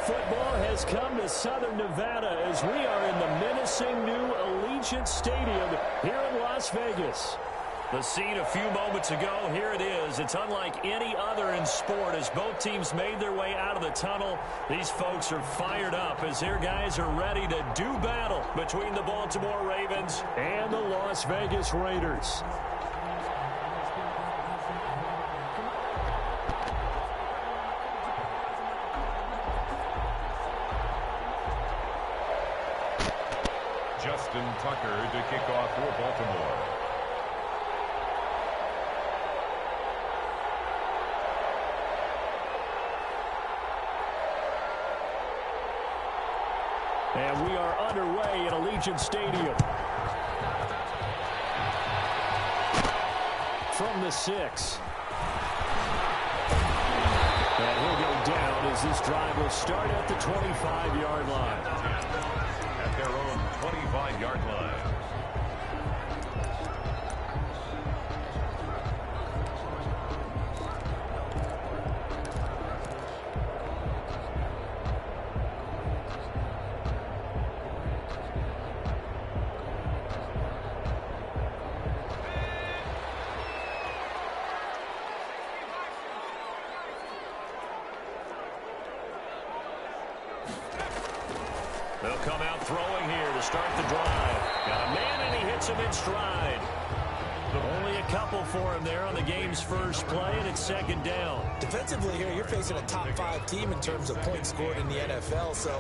football has come to Southern Nevada as we are in the menacing new Allegiant Stadium here in Las Vegas. The scene a few moments ago, here it is. It's unlike any other in sport as both teams made their way out of the tunnel. These folks are fired up as their guys are ready to do battle between the Baltimore Ravens and the Las Vegas Raiders. Justin Tucker to kick off for Baltimore. And we are underway at Allegiant Stadium. From the 6. And he'll go down as this drive will start at the 25-yard line. At their own 25-yard line. They'll come out throwing here to start the drive. Got a man, and he hits him in stride. Only a couple for him there on the game's first play, and it's second down. Defensively here, you're facing a top-5 team in terms of points scored in the NFL. So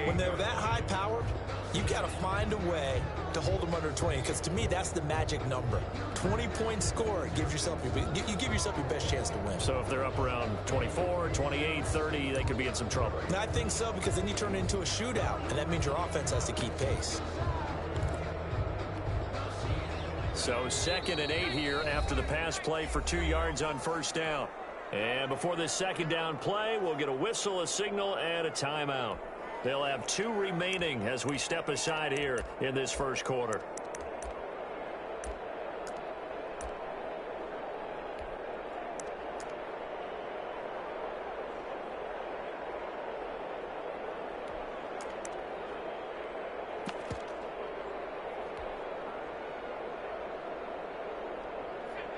when they're that high-powered, you've got to find a way to hold them under 20. Because to me, that's the magic number. 20 points scored, you give yourself your best chance to win. So if they're up around 24, 28, 30, they could be in some trouble. And I think so, because then you turn it into a shootout, and that means your offense has to keep pace. So 2nd and 8 here after the pass play for 2 yards on first down. And before this second down play, we'll get a whistle, a signal, and a timeout. They'll have 2 remaining as we step aside here in this first quarter.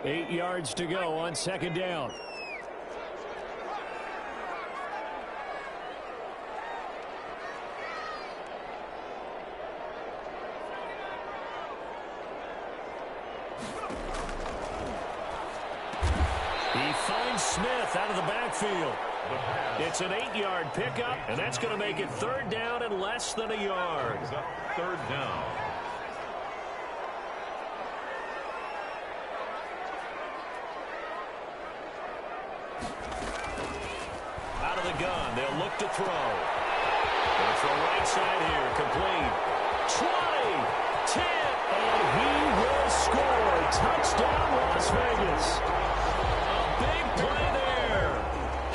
Eight yards to go on second down. He finds Smith out of the backfield. It's an 8-yard pickup, and that's going to make it third down and less than a yard. Third down. Out of the gun, they'll look to throw. They'll throw right side here, complete. 20, 10, and he will score. Touchdown, Las Vegas. A big play there.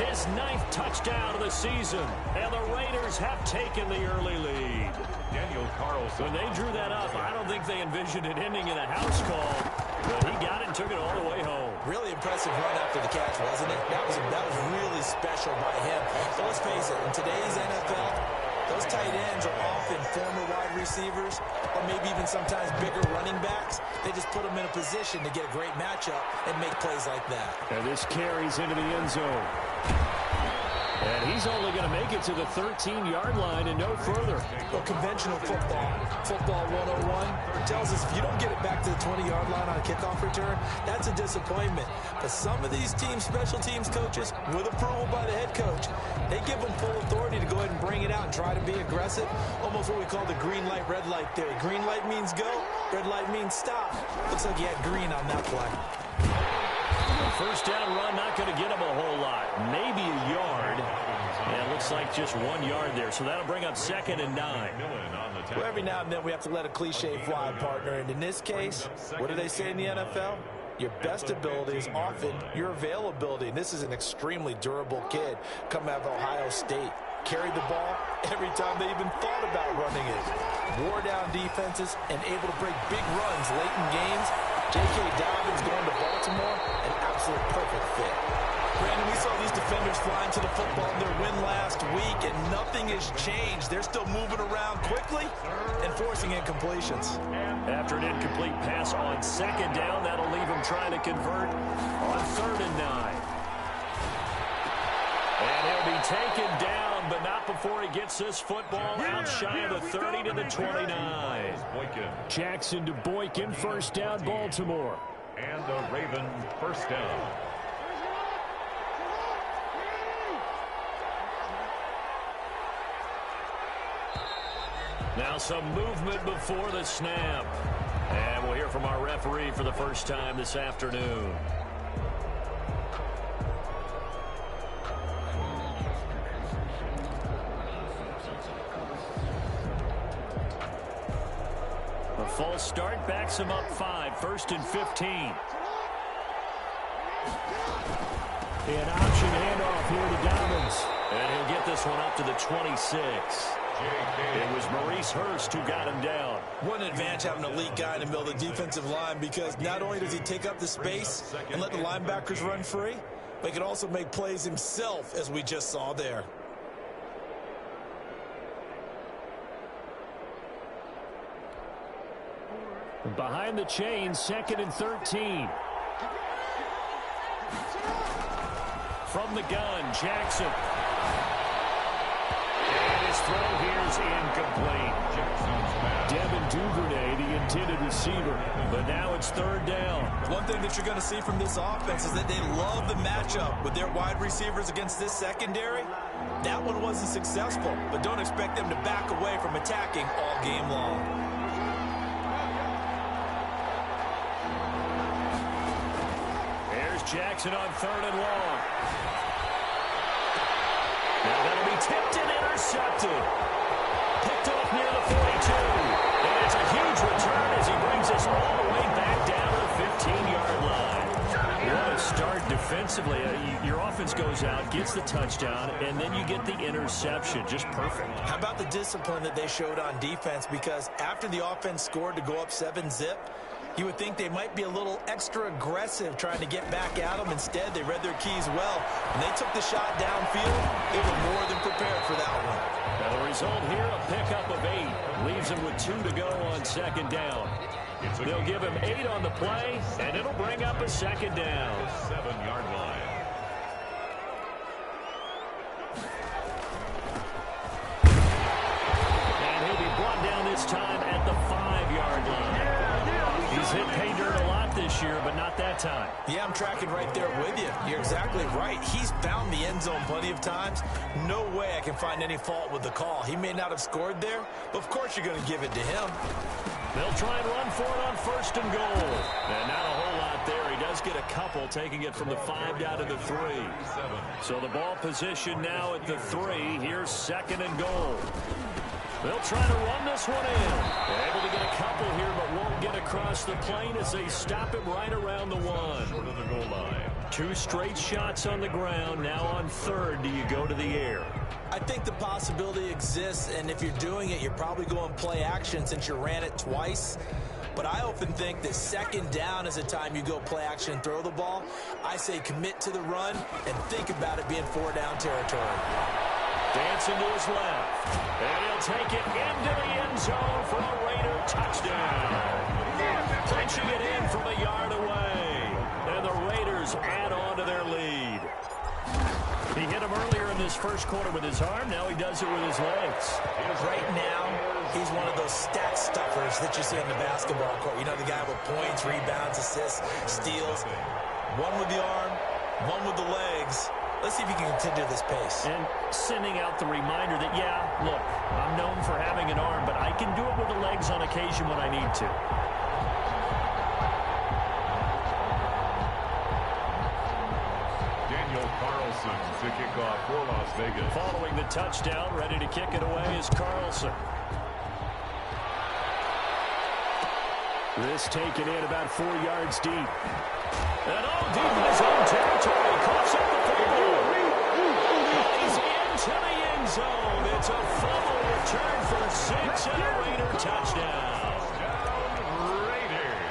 His 9th touchdown of the season, and the Raiders have taken the early lead. Daniel Carlson. When they drew that up, I don't think they envisioned it ending in a house call. But he got it and took it all the way home. Really impressive run after the catch, wasn't it? That was really special by him. So let's face it, in today's NFL, those tight ends are often former wide receivers or maybe even sometimes bigger running backs. They just put them in a position to get a great matchup and make plays like that. And this carries into the end zone. And he's only going to make it to the 13-yard line and no further. Well, conventional football 101, tells us if you don't get it back to the 20-yard line on a kickoff return, that's a disappointment. But some of these teams, special teams coaches, with approval by the head coach, they give them full authority to go ahead and bring it out and try to be aggressive. Almost what we call the green light, red light theory. Green light means go, red light means stop. Looks like he had green on that play. First down run, not going to get him a whole lot. Maybe a yard. And it looks like just 1 yard there. So that'll bring up 2nd and 9. Well, every now and then we have to let a cliche fly, partner. And in this case, what do they say in the NFL? Your best ability is often your availability. And this is an extremely durable kid coming out of Ohio State. Carried the ball every time they even thought about running it. Wore down defenses and able to break big runs late in games. J.K. Dobbins going to Baltimore, an absolute perfect fit. Brandon, we saw these defenders flying to the football in their win last week, and nothing has changed. They're still moving around quickly and forcing incompletions. After an incomplete pass on second down, that'll leave him trying to convert on 3rd and 9. And he'll be taken down, but not before he gets this football out shy of the 30 to the 29. Jackson to Boykin, first down, Baltimore. And the Raven first down. Now some movement before the snap. And we'll hear from our referee for the first time this afternoon. A false start backs him up 5, 1st and 15. An option handoff here to Dobbins. And he'll get this one up to the 26. It was Maurice Hurst who got him down. What an advantage having an elite guy in the middle of the defensive line, because not only does he take up the space and let the linebackers run free, but he can also make plays himself, as we just saw there. Behind the chain, 2nd and 13. From the gun, Jackson. And his throw here is incomplete. Devin Duvernay, the intended receiver. But now it's 3rd down. One thing that you're going to see from this offense is that they love the matchup with their wide receivers against this secondary. That one wasn't successful, but don't expect them to back away from attacking all game long. Jackson on 3rd and long. Now that'll be tipped and intercepted. Picked off near the 42. And it's a huge return as he brings us all the way back down to the 15-yard line. What a start defensively. Your offense goes out, gets the touchdown, and then you get the interception. Just perfect. How about the discipline that they showed on defense? Because after the offense scored to go up 7-zip, you would think they might be a little extra aggressive trying to get back at them. Instead, they read their keys well. When they took the shot downfield, they were more than prepared for that one. Now the result here, a pickup of 8. Leaves him with 2 to go on 2nd down. They'll give him 8 on the play, and it'll bring up a 2nd down. 7-yard line. And he'll be brought down this time at the 5-yard line. He's hit pay dirt a lot this year, but not that time. Yeah, I'm tracking right there with you. You're exactly right. He's found the end zone plenty of times. No way I can find any fault with the call. He may not have scored there, but of course you're going to give it to him. They'll try and run for it on 1st and goal. And not a whole lot there. He does get a couple, taking it from the 5 down to the 3. So the ball position now at the 3. Here's 2nd and goal. They'll try to run this one in. They're able to get a couple here, but won't get across the plane as they stop him right around the 1. Short of the goal line. 2 straight shots on the ground. Now on 3rd, do you go to the air? I think the possibility exists, and if you're doing it, you're probably going play action since you ran it twice. But I often think that 2nd down is a time you go play action and throw the ball. I say commit to the run and think about it being 4-down territory. Dancing to his left. And he'll take it into the end zone for a Raider touchdown. Punching it in from a yard away. And the Raiders add on to their lead. He hit him earlier in this first quarter with his arm. Now he does it with his legs. Right now, he's one of those stat stuffers that you see on the basketball court. You know, the guy with points, rebounds, assists, steals. One with the arm, one with the legs. Let's see if he can continue this pace. And sending out the reminder that, yeah, look, I'm known for having an arm, but I can do it with the legs on occasion when I need to. Daniel Carlson to kick off for Las Vegas. Following the touchdown, ready to kick it away is Carlson. This taken in about 4 yards deep. And all deep in his own territory. Coughs up the football. He's into the end zone. It's a fumble return for 6 and a Raider touchdown. Raiders.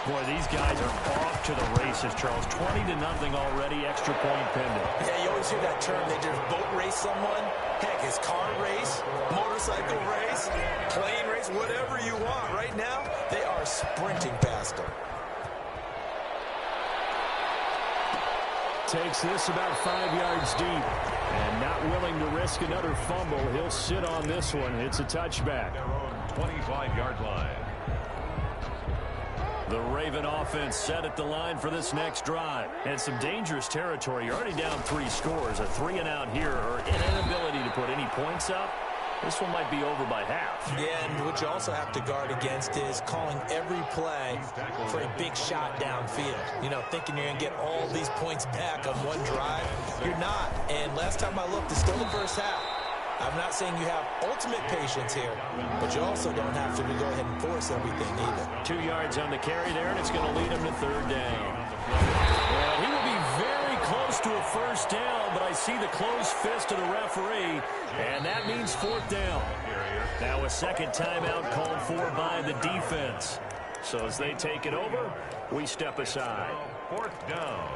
Boy, these guys are off off to the races, Charles. 20-0 already, extra point pending. Yeah, you always hear that term. They just boat race someone. Heck, it's car race, motorcycle race, plane race, whatever you want. Right now, they are sprinting past them. Takes this about 5 yards deep. And not willing to risk another fumble. He'll sit on this one. It's a touchback. Their own 25-yard line. The Raven offense set at the line for this next drive. And some dangerous territory. You're already down 3 scores. A 3-and-out here, or an inability to put any points up. This one might be over by half. Yeah, and what you also have to guard against is calling every play for a big shot downfield. You know, thinking you're going to get all these points back on one drive. You're not. And last time I looked, it's still the first half. I'm not saying you have ultimate patience here, but you also don't have to go ahead and force everything either. 2 yards on the carry there, and it's going to lead him to third down. Well, he will be very close to a first down, but I see the closed fist of the referee, and that means fourth down. Now a second timeout called for by the defense. So as they take it over, we step aside. Fourth down.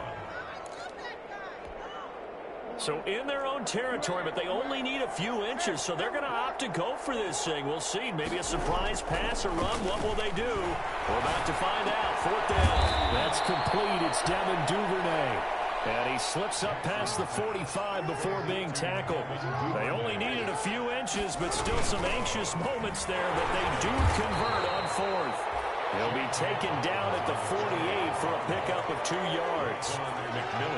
So in their own territory, but they only need a few inches, so they're going to opt to go for this thing. We'll see. Maybe a surprise pass or run. What will they do? We're about to find out. Fourth down. That's complete. It's Devin Duvernay. And he slips up past the 45 before being tackled. They only needed a few inches, but still some anxious moments there, but they do convert on fourth. He'll be taken down at the 48 for a pickup of 2 yards.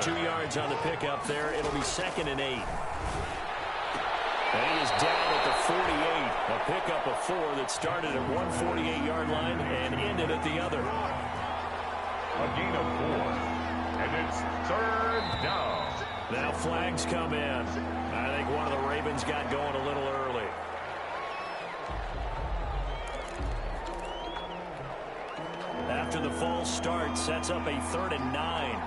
2 yards on the pickup there. It'll be 2nd and 8. And he is down at the 48. A pickup of 4 that started at one 48-yard line and ended at the other. A gain of 4. And it's third down. Now flags come in. I think one of the Ravens got going a little early. After the false start, sets up a 3rd and 9.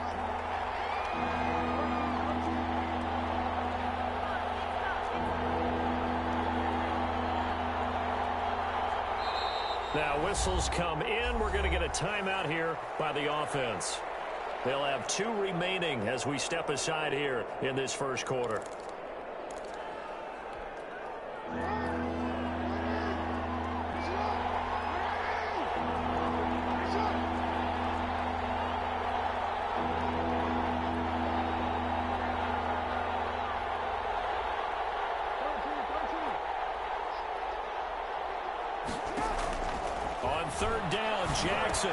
Now whistles come in. We're going to get a timeout here by the offense. They'll have 2 remaining as we step aside here in this first quarter. On third down, Jackson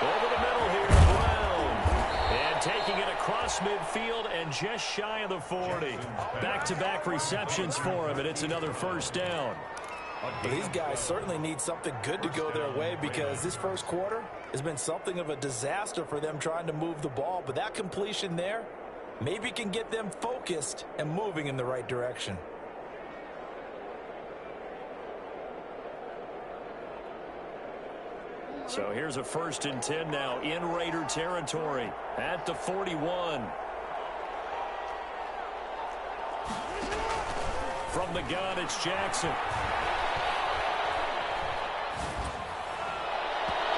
over the middle here, Brown, and taking it across midfield and just shy of the 40. Back-to-back receptions for him, and it's another first down. But these guys certainly need something good to go their way, because this first quarter has been something of a disaster for them trying to move the ball. But that completion there maybe can get them focused and moving in the right direction. So here's a 1st and 10 now in Raider territory at the 41. From the gun, it's Jackson.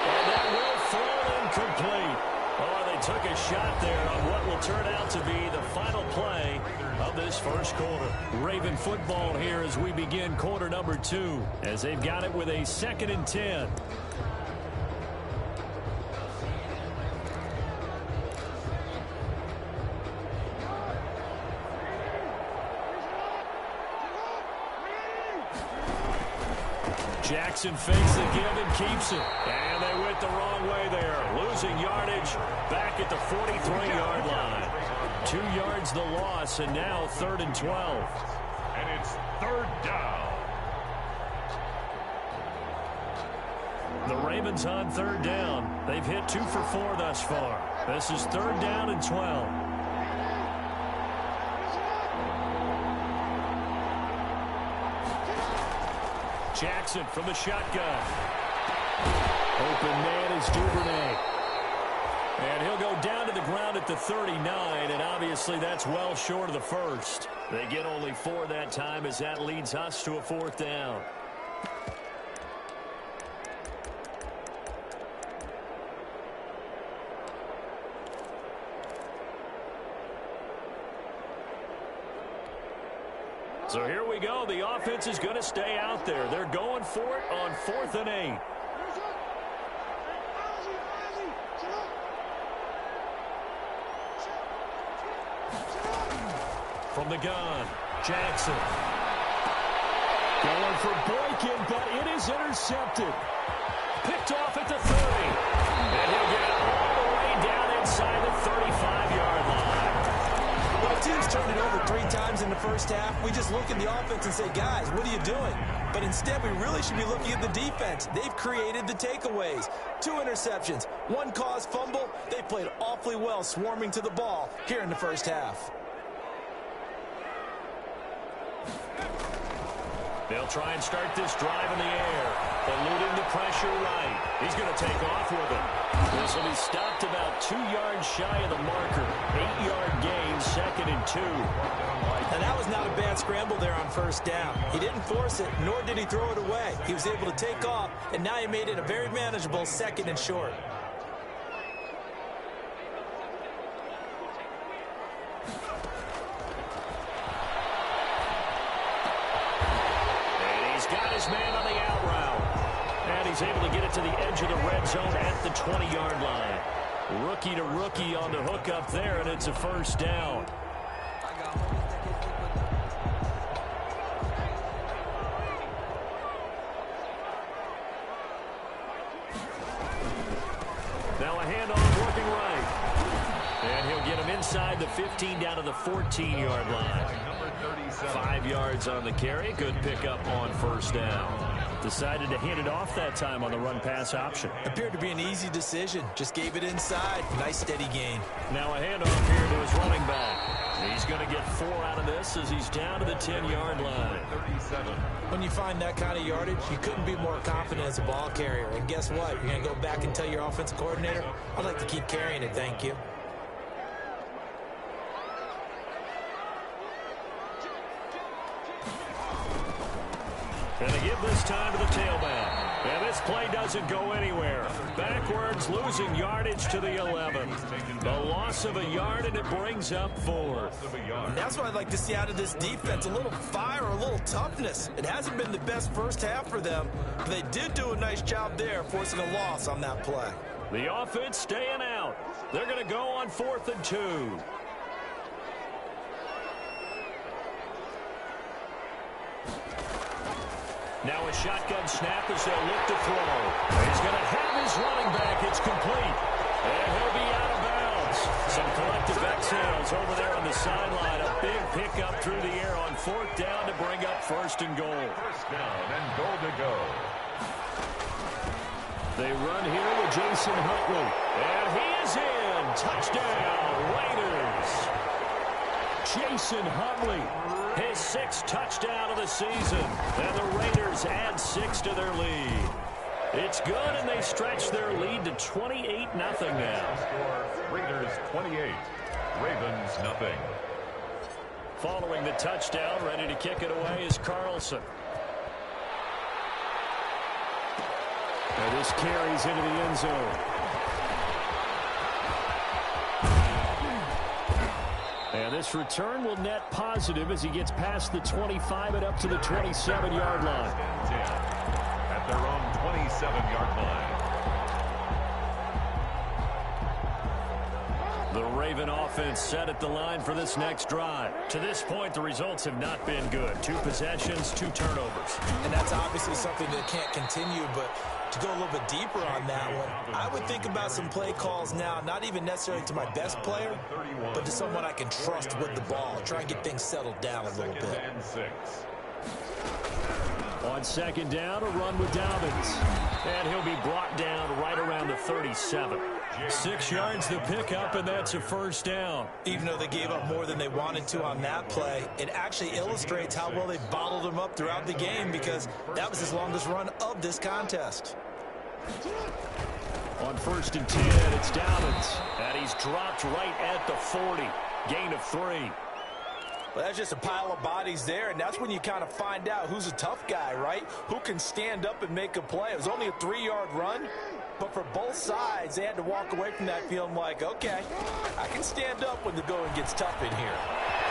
And that will fall incomplete. Oh, they took a shot there on what will turn out to be the final play of this first quarter. Raven football here as we begin quarter number 2, as they've got it with a 2nd and 10. Jackson fakes the give and keeps it. And they went the wrong way there. Losing yardage back at the 43-yard line. 2 yards the loss, and now 3rd and 12. And it's third down. The Ravens on third down. They've hit 2 for 4 thus far. This is 3rd down and 12. Jackson from the shotgun. Open man is Duvernay. And he'll go down to the ground at the 39, and obviously that's well short of the first. They get only 4 that time, as that leads us to a 4th down. So here we go. The offense is going to stay out there. They're going for it on 4th and 8. From the gun, Jackson. Going for Boykin, but it is intercepted. Picked off at the 30. And he'll get it all the way down inside the 35-yard line. When a team's turned it over 3 times in the first half, we just look at the offense and say, guys, what are you doing? But instead, we really should be looking at the defense. They've created the takeaways. 2 interceptions, 1 caused fumble. They played awfully well swarming to the ball here in the first half. They'll try and start this drive in the air, eluding the pressure right. He's going to take off with it. This will be stopped about 2 yards shy of the marker. 8-yard gain, 2nd and 2. And that was not a bad scramble there on first down. He didn't force it, nor did he throw it away. He was able to take off, and now he made it a very manageable 2nd and short. Man on the out route. And he's able to get it to the edge of the red zone at the 20-yard line. Rookie to rookie on the hook up there, and it's a first down. Now a handoff working right. And he'll get him inside the 15 down to the 14-yard line. 5 yards on the carry. Good pickup on first down. Decided to hand it off that time on the run-pass option. Appeared to be an easy decision. Just gave it inside. Nice steady gain. Now a handoff here to his running back. He's going to get 4 out of this as he's down to the 10-yard line. When you find that kind of yardage, you couldn't be more confident as a ball carrier. And guess what? You're going to go back and tell your offensive coordinator, I'd like to keep carrying it, thank you. And they give this time to the tailback. And this play doesn't go anywhere. Backwards, losing yardage to the 11. The loss of a yard, and it brings up 4th. And that's what I'd like to see out of this defense. A little fire, a little toughness. It hasn't been the best first half for them, but they did do a nice job there, forcing a loss on that play. The offense staying out. They're going to go on 4th and 2. Now a shotgun snap as they'll look to throw. He's going to have his running back. It's complete. And he'll be out of bounds. Some collective exhales over there on the sideline. A big pickup through the air on 4th down to bring up 1st and goal. First down and goal to go. They run here with Jason Huntley. And he is in. Touchdown, Raiders. Jason Huntley. His 6th touchdown of the season. And the Raiders add 6 to their lead. It's good, and they stretch their lead to 28-0 now. Raiders 28, Ravens nothing. Following the touchdown, ready to kick it away is Carlson. And this carries into the end zone. And this return will net positive as he gets past the 25 and up to the 27-yard line. At their own 27-yard line. The Raven offense set at the line for this next drive. To this point, the results have not been good. 2 possessions, 2 turnovers. And that's obviously something that can't continue, but to go a little bit deeper on that one, I would think about some play calls now, not even necessarily to my best player, but to someone I can trust with the ball. Try and get things settled down a little bit. On 2nd down, a run with Dobbins. And he'll be brought down right around the 37. 6 yards to pick up, and that's a first down. Even though they gave up more than they wanted to on that play, it actually illustrates how well they bottled him up throughout the game, because that was his longest run of this contest. On 1st and 10, it's Dobbins. And he's dropped right at the 40. Gain of 3. Well, that's just a pile of bodies there, and that's when you kind of find out who's a tough guy, right? Who can stand up and make a play. It was only a 3-yard run, but for both sides, they had to walk away from that feeling like, okay, I can stand up when the going gets tough in here.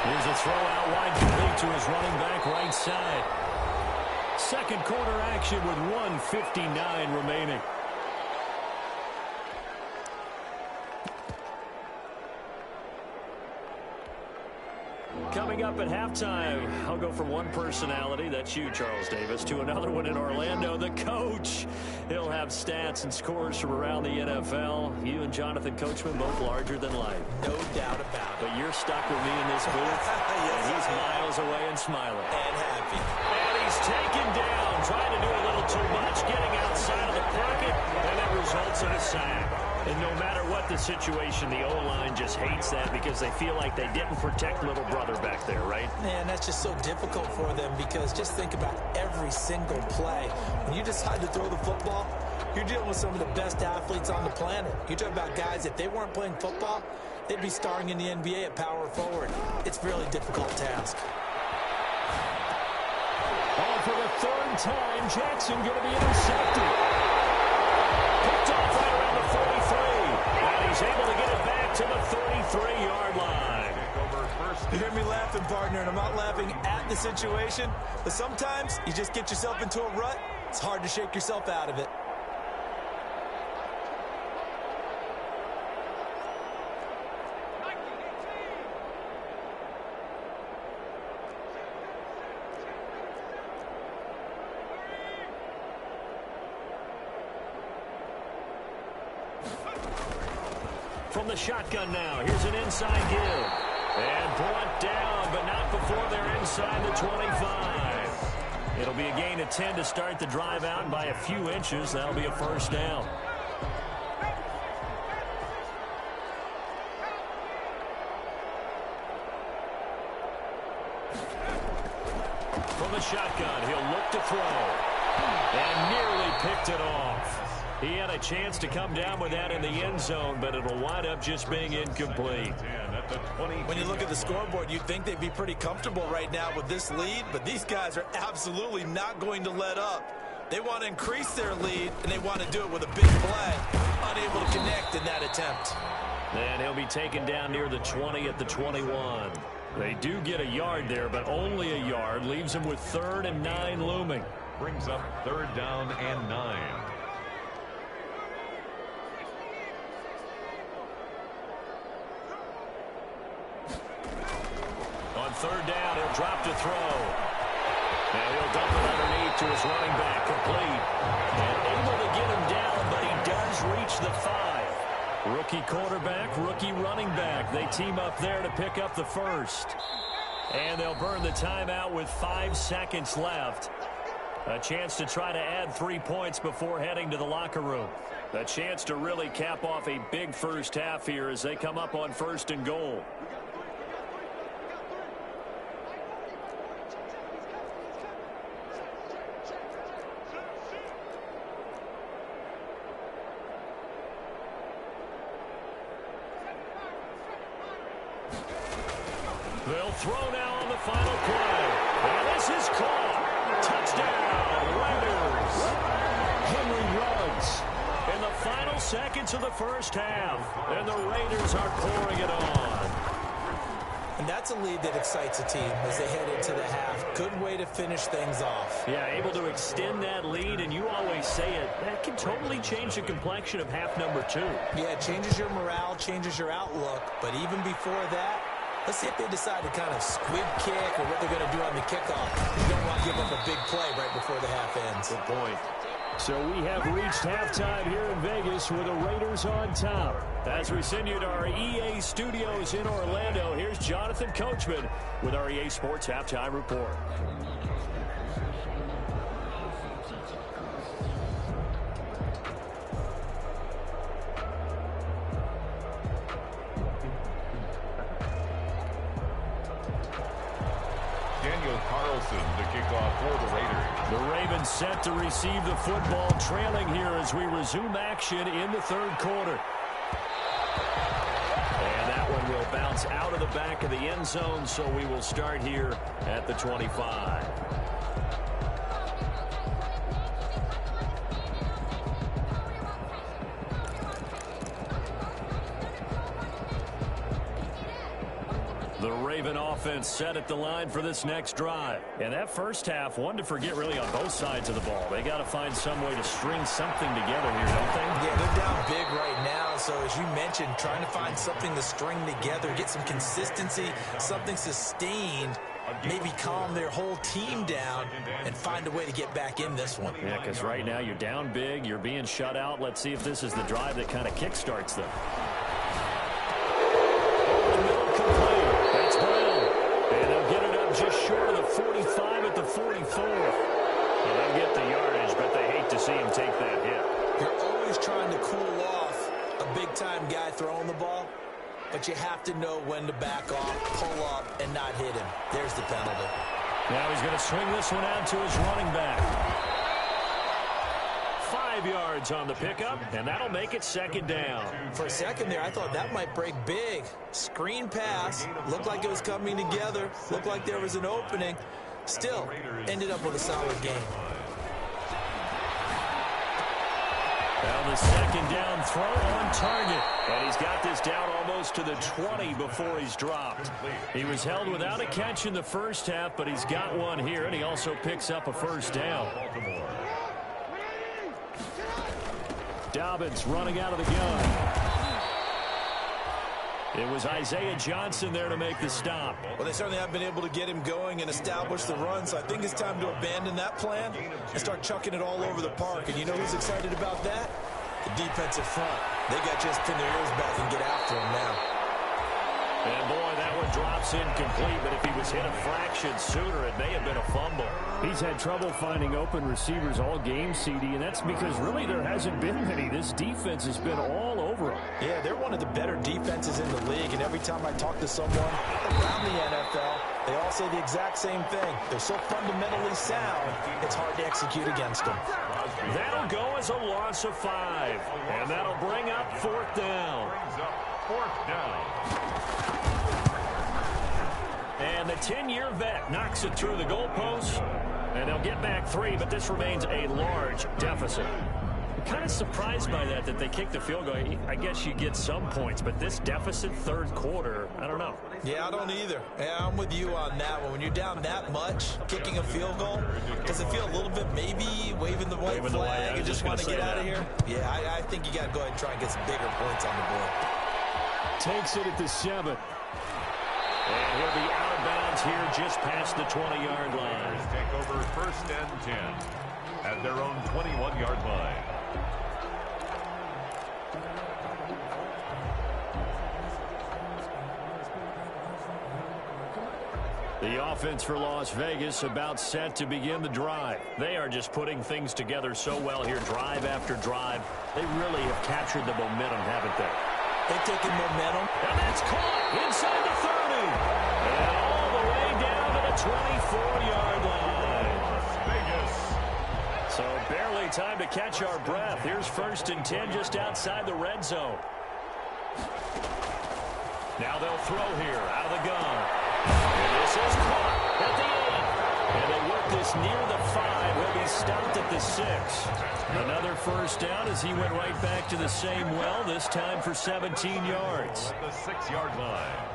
Here's a throw out wide complete to his running back right side. Second quarter action with 1:59 remaining. Coming up at halftime, I'll go from one personality, that's you, Charles Davis, to another one in Orlando, the coach. He'll have stats and scores from around the NFL. You and Jonathan Coachman both larger than life. No doubt about it. But you're stuck with me in this booth, Yes, and he's miles away and smiling. And happy. And he's taken down, trying to do a little too much, getting outside of the pocket, and it results in a sack. And no matter what the situation, the O-line just hates that because they feel like they didn't protect little brother back there, right? Man, that's just so difficult for them because just think about every single play. When you decide to throw the football, you're dealing with some of the best athletes on the planet. You talk about guys, if they weren't playing football, they'd be starring in the NBA at power forward. It's a really difficult task. Oh, for the third time, Jackson going to be intercepted. Picked off right around the 43. And he's able to get it back to the 33-yard line. You hear me laughing, partner, and I'm not laughing at the situation, but sometimes you just get yourself into a rut. It's hard to shake yourself out of it. From the shotgun now, here's an inside give. And brought down, but not before they're inside the 25. It'll be a gain of 10 to start the drive out, and by a few inches, that'll be a first down. From the shotgun, he'll look to throw. And nearly picked it off. He had a chance to come down with that in the end zone, but it'll wind up just being incomplete. When you look at the scoreboard, you'd think they'd be pretty comfortable right now with this lead, but these guys are absolutely not going to let up. They want to increase their lead, and they want to do it with a big play. Unable to connect in that attempt. And he'll be taken down near the 20 at the 21. They do get a yard there, but only a yard. Leaves them with 3rd and 9 looming. Brings up 3rd down and 9. On 3rd down, he'll drop to throw. And he'll dump it underneath to his running back, complete. And able to get him down, but he does reach the 5. Rookie quarterback, rookie running back. They team up there to pick up the first. And they'll burn the timeout with 5 seconds left. A chance to try to add 3 points before heading to the locker room. A chance to really cap off a big first half here as they come up on 1st and goal. They'll throw now on the final play. And this is caught. Touchdown, Raiders. Henry Ruggs. In the final seconds of the first half. And the Raiders are pouring it on. And that's a lead that excites a team as they head into the half. Good way to finish things off. Yeah, able to extend that lead, and you always say it, that can totally change the complexion of half number 2. Yeah, it changes your morale, changes your outlook. But even before that, let's see if they decide to kind of squib kick or what they're going to do on the kickoff. You don't want to give up a big play right before the half ends. Good point. So we have reached halftime here in Vegas with the Raiders on top. As we send you to our EA studios in Orlando, here's Jonathan Coachman with our EA Sports Halftime Report. To kick off for the Raiders. The Ravens set to receive the football, trailing here as we resume action in the 3rd quarter. And that one will bounce out of the back of the end zone, so we will start here at the 25. The Raven offense set at the line for this next drive. And that first half, one to forget really on both sides of the ball. They got to find some way to string something together here, don't they? Yeah, they're down big right now. So as you mentioned, trying to find something to string together, get some consistency, something sustained, maybe calm their whole team down and find a way to get back in this one. Yeah, because right now you're down big, you're being shut out. Let's see if this is the drive that kind of kickstarts them. That's Brown. And they'll get it up just short of the 45 at the 44. Well, they'll get the yardage, but they hate to see him take that hit. You're always trying to cool off a big-time guy throwing the ball, but you have to know when to back off, pull up, and not hit him. There's the penalty. Now he's going to swing this one out to his running back. 5 yards on the pickup, and that'll make it second down. For a second there, I thought that might break big. Screen pass. Looked like it was coming together. Looked like there was an opening. Still, ended up with a solid game. Well, the second down throw on target. And he's got this down almost to the 20 before he's dropped. He was held without a catch in the first half, but he's got one here, and he also picks up a first down. Dobbins running out of the gun. It was Isaiah Johnson there to make the stop. Well, they certainly have been able to get him going and establish the run, so I think it's time to abandon that plan and start chucking it all over the park. And you know who's excited about that? The defensive front. They got just pin their ears back and get after him now. And boy, that one drops incomplete, but if he was hit a fraction sooner, it may have been a fumble. He's had trouble finding open receivers all game, CD, and that's because really there hasn't been many. This defense has been all over him. Yeah, they're one of the better defenses in the league, and every time I talk to someone around the NFL, they all say the exact same thing. They're so fundamentally sound, it's hard to execute against them. That'll go as a loss of 5, and that'll bring up 4th down. And the 10-year vet knocks it through the goalpost, and they'll get back 3, but this remains a large deficit. I'm kind of surprised by that they kicked the field goal. I guess you get some points, but this deficit third quarter, I don't know. Yeah, I don't either. Yeah, I'm with you on that one. When you're down that much, kicking a field goal, does it feel a little bit maybe waving the white flag and just want to get out of here? Yeah, I think you got to go ahead and try and get some bigger points on the board. Takes it at the 7. And he'll be out of bounds here just past the 20-yard line. Take over 1st and 10 at their own 21-yard line. The offense for Las Vegas about set to begin the drive. They are just putting things together so well here, drive after drive. They really have captured the momentum, haven't they? They've taken momentum. And that's caught inside the 30. And all the way down to the 24-yard line. Las Vegas. So barely time to catch our breath. Here's 1st and 10 just outside the red zone. Now they'll throw here out of the gun. And this is caught at the 8. And they work this near the 5. He'll be stopped at the 6. Another first down as he went right back to the same well, this time for 17 yards. At the 6-yard line.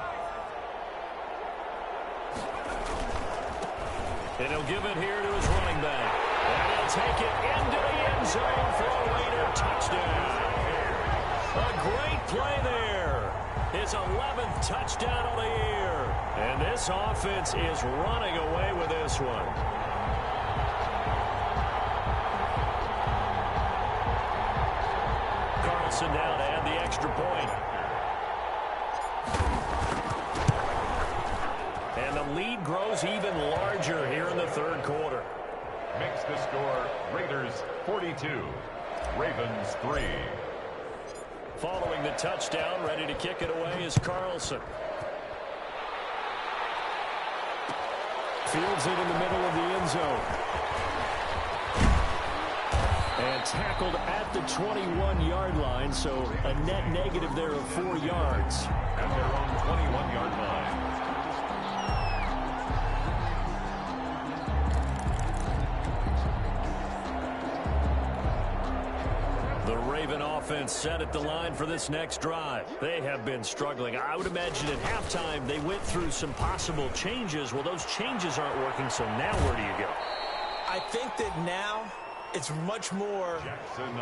And he'll give it here to his running back. And he'll take it into the end zone for a Raider touchdown. A great play there. His 11th touchdown of the year. And this offense is running away with this one. Carlson now to add the extra point. And the lead grows even larger here in the third quarter. Makes the score Raiders 42, Ravens 3. Following the touchdown, ready to kick it away is Carlson. Fields it in the middle of the end zone. And tackled at the 21-yard line, so a net negative there of 4 yards. At their own 21-yard line. The The Raven offense set at the line for this next drive. They have been struggling. I would imagine at halftime they went through some possible changes. Well, those changes aren't working, so now where do you go? I think that now it's much more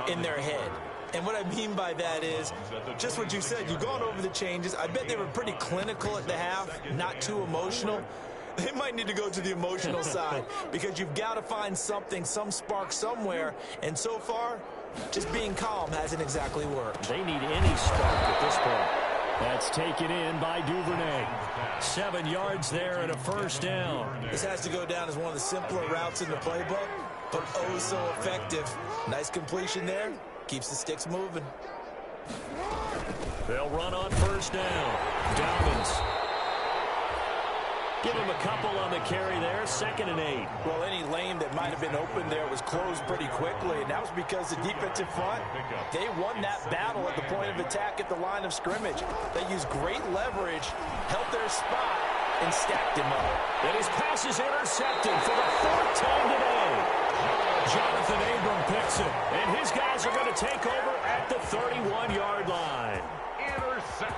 in their head. And what I mean by that is just what you said. You've gone over the changes. I bet they were pretty clinical at the half, not too emotional. They might need to go to the emotional side because you've got to find something, some spark somewhere. And so far, just being calm hasn't exactly worked. They need any spark at this point. That's taken in by Duvernay. 7 yards there and a first down. This has to go down as one of the simpler routes in the playbook, but oh so effective. Nice completion there. Keeps the sticks moving. They'll run on first down. Dobbins. Give him a couple on the carry there. 2nd and 8. Well, any lane that might have been open there was closed pretty quickly, and that was because the defensive front, they won that battle at the point of attack at the line of scrimmage. They used great leverage, held their spot, and stacked him up. And his pass is intercepted for the 4th time today. Jonathan Abram picks it, and his guys are going to take over at the 31-yard line.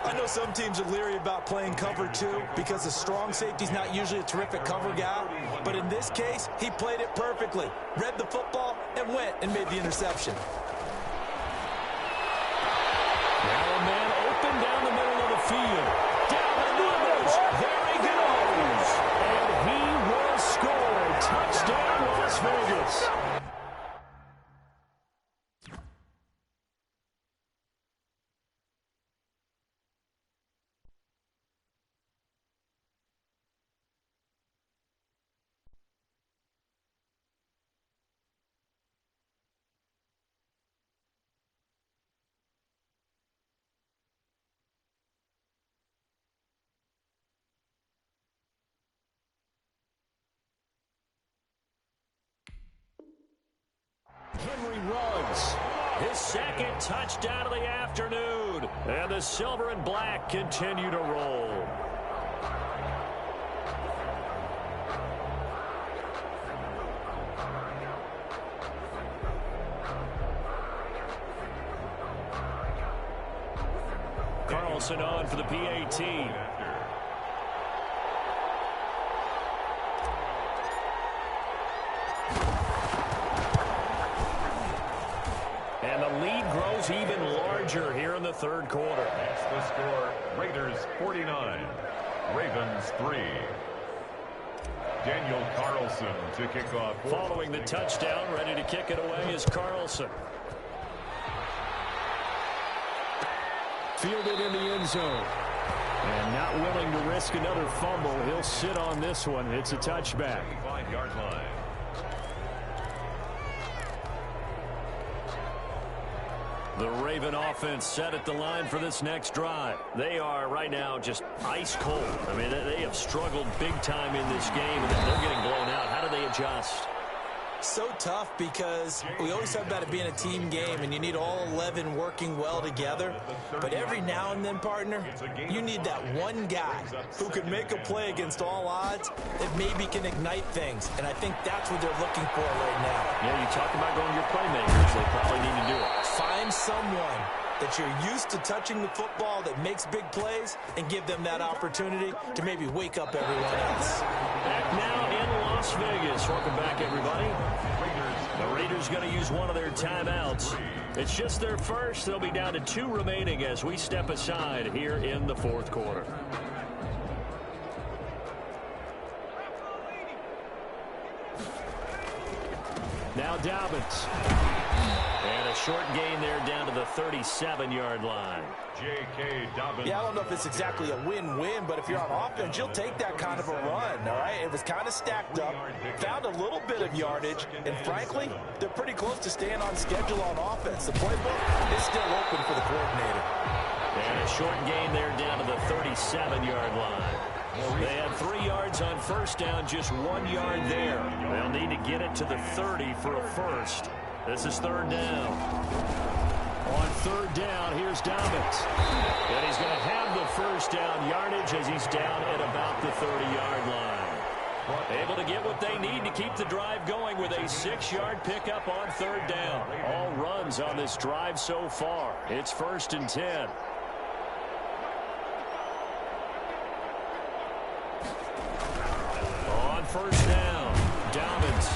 I know some teams are leery about playing cover 2 because the strong safety's not usually a terrific cover guy. But in this case, he played it perfectly. Read the football and went and made the interception. Now a man open down the middle of the field. Down the numbers. There he goes. And he will score. Touchdown, Las Vegas. Henry Ruggs, his 2nd touchdown of the afternoon. And the silver and black continue to roll. Carlson on for the PAT. And the lead grows even larger here in the 3rd quarter. That's the score. Raiders 49, Ravens 3. Daniel Carlson to kick off. Following the touchdown, ready to kick it away is Carlson. Fielded in the end zone. And not willing to risk another fumble. He'll sit on this one. It's a touchback. 5-yard line. The Raven offense set at the line for this next drive. They are right now just ice cold. I mean, they have struggled big time in this game, and they're getting blown out. How do they adjust? So tough because we always talk about it being a team game and you need all 11 working well together. But every now and then, partner, you need that one guy who can make a play against all odds that maybe can ignite things. And I think that's what they're looking for right now. Yeah, you talk about going to your playmakers. They probably need to do it. Find someone that you're used to touching the football that makes big plays and give them that opportunity to maybe wake up everyone else. Back now in Las Vegas. Welcome back, everybody. The Raiders going to use one of their timeouts. It's just their first. They'll be down to 2 remaining as we step aside here in the 4th quarter. Now Dobbins. And a short gain there down to the 37-yard line. J.K. Dobbins. Yeah, I don't know if it's exactly a win-win, but if you're on offense, you'll take that kind of a run, all right? It was kind of stacked up, found a little bit of yardage, and frankly, they're pretty close to staying on schedule on offense. The playbook is still open for the coordinator. And a short gain there down to the 37-yard line. They had 3 yards on first down, just 1 yard there. They'll need to get it to the 30 for a first. This is 3rd down. On 3rd down, here's Dobbins. And he's going to have the first down yardage as he's down at about the 30-yard line. Able to get what they need to keep the drive going with a 6-yard pickup on 3rd down. All runs on this drive so far. It's 1st and 10. On 1st down, Dobbins.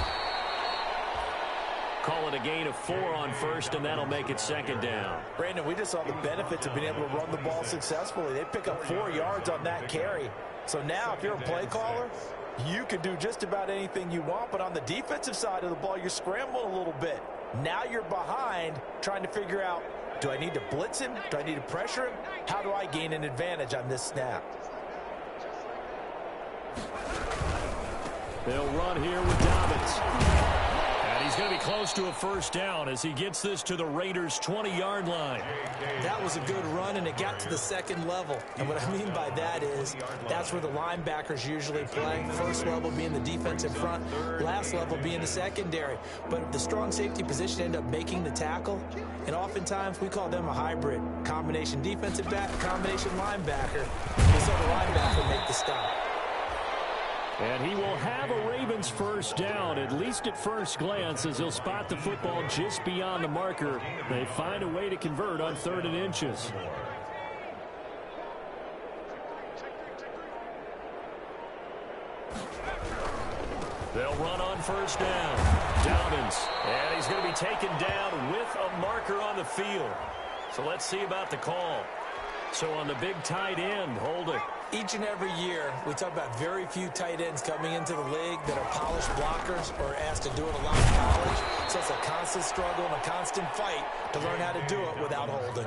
Call it a gain of 4 on 1st, and that'll make it 2nd down. Brandon, we just saw the benefits of being able to run the ball successfully. They pick up 4 yards on that carry. So now, if you're a play caller, you can do just about anything you want. But on the defensive side of the ball, you're scrambling a little bit. Now you're behind, trying to figure out, do I need to blitz him? Do I need to pressure him? How do I gain an advantage on this snap? They'll run here with Dobbins. And he's going to be close to a 1st down as he gets this to the Raiders' 20-yard line. That was a good run, and it got to the 2nd level. And what I mean by that is that's where the linebackers usually play. 1st level being the defensive front, last level being the secondary. But the strong safety position ended up making the tackle, and oftentimes we call them a hybrid. Combination defensive back, combination linebacker. We saw the linebacker make the stop. And he will have a Ravens 1st down, at least at first glance, as he'll spot the football just beyond the marker. They find a way to convert on 3rd and inches. They'll run on 1st down. Dobbins. And he's going to be taken down with a marker on the field. So let's see about the call. So on the big tight end, holding. Each and every year, we talk about very few tight ends coming into the league that are polished blockers or asked to do it a lot in college. So it's a constant struggle and a constant fight to learn how to do it without holding.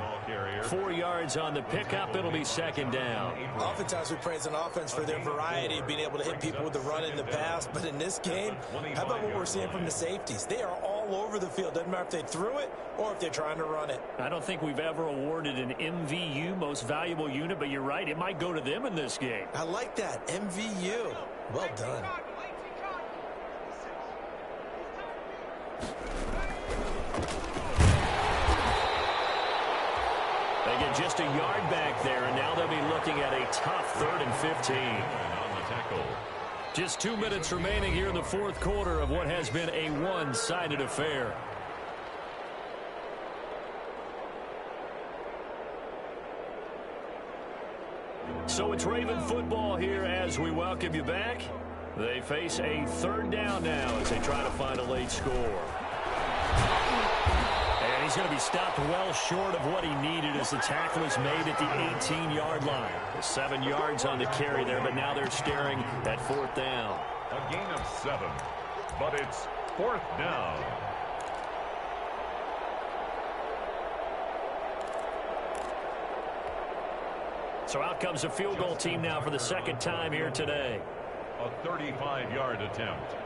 4 yards on the pickup. It'll be 2nd down. Oftentimes we praise an offense for their variety of being able to hit people with the run in the pass. But in this game, how about what we're seeing from the safeties? They are all over the field. Doesn't matter if they threw it or if they're trying to run it. I don't think we've ever awarded an MVU, most valuable unit, but you're right. It might go to them in this game. I like that. MVU. Well done. They get just a yard back there, and now they'll be looking at a tough 3rd and 15. On the tackle. Just 2 minutes remaining here in the 4th quarter of what has been a one-sided affair. So it's Raven football here as we welcome you back. They face a 3rd down now as they try to find a late score. And he's going to be stopped well short of what he needed as the tackle is made at the 18-yard line. 7 yards on the carry there, but now they're staring at 4th down. A gain of 7, but it's 4th down. So out comes a field goal team now for the 2nd time here today. A 35-yard attempt.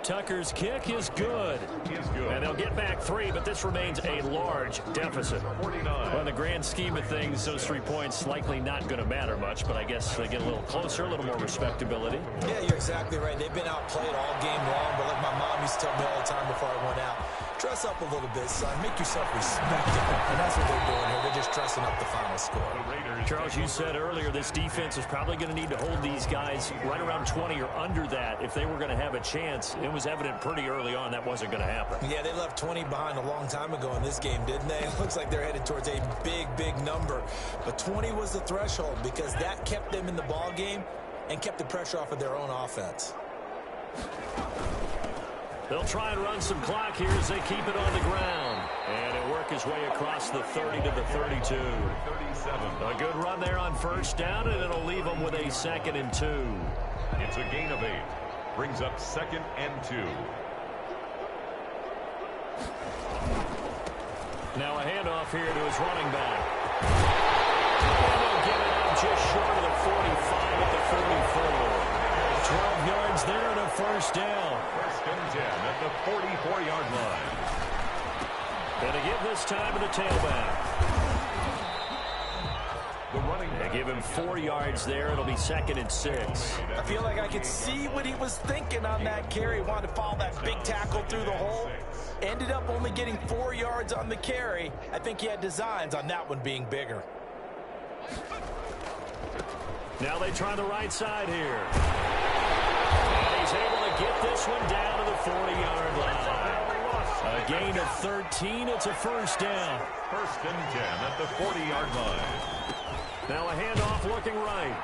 Tucker's kick is good. And they'll get back 3, but this remains a large deficit. 49. Well, in the grand scheme of things, those 3 points likely not going to matter much, but I guess they get a little closer, a little more respectability. Yeah, you're exactly right. They've been outplayed all game long, but like my mom used to tell me all the time before I went out, dress up a little bit, son. Make yourself respectable. And that's what they're doing here. They're just dressing up the final score. Charles, you said earlier this defense is probably going to need to hold these guys right around 20 or under that if they were going to have a chance. It was evident pretty early on that wasn't going to happen. Yeah, they left 20 behind a long time ago in this game, didn't they? It looks like they're headed towards a big, big number. But 20 was the threshold because that kept them in the ball game and kept the pressure off of their own offense. They'll try and run some clock here as they keep it on the ground. And it'll work his way across the 30 to the 32. 37. A good run there on 1st down, and it'll leave them with a 2nd and 2. It's a gain of 8. Brings up 2nd and 2. Now a handoff here to his running back. And they'll get it out just short of the 45 at the 44. 12 yards there and a 1st down. 1st and 10 at the 44-yard line. And to give this time to the tailback. The running They give him 4 yards there. It'll be 2nd and 6. I feel like I could see what he was thinking on that carry. Wanted to follow that big tackle through the hole. Ended up only getting 4 yards on the carry. I think he had designs on that one being bigger. Now they try the right side here. And he's able to get this one down to the 40-yard line. A gain of 13. It's a first down. 1st and 10 at the 40-yard line. Now a handoff looking right.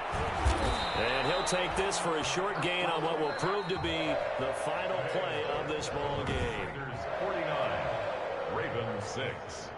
And he'll take this for a short gain on what will prove to be the final play of this ball game. 49, Ravens 6.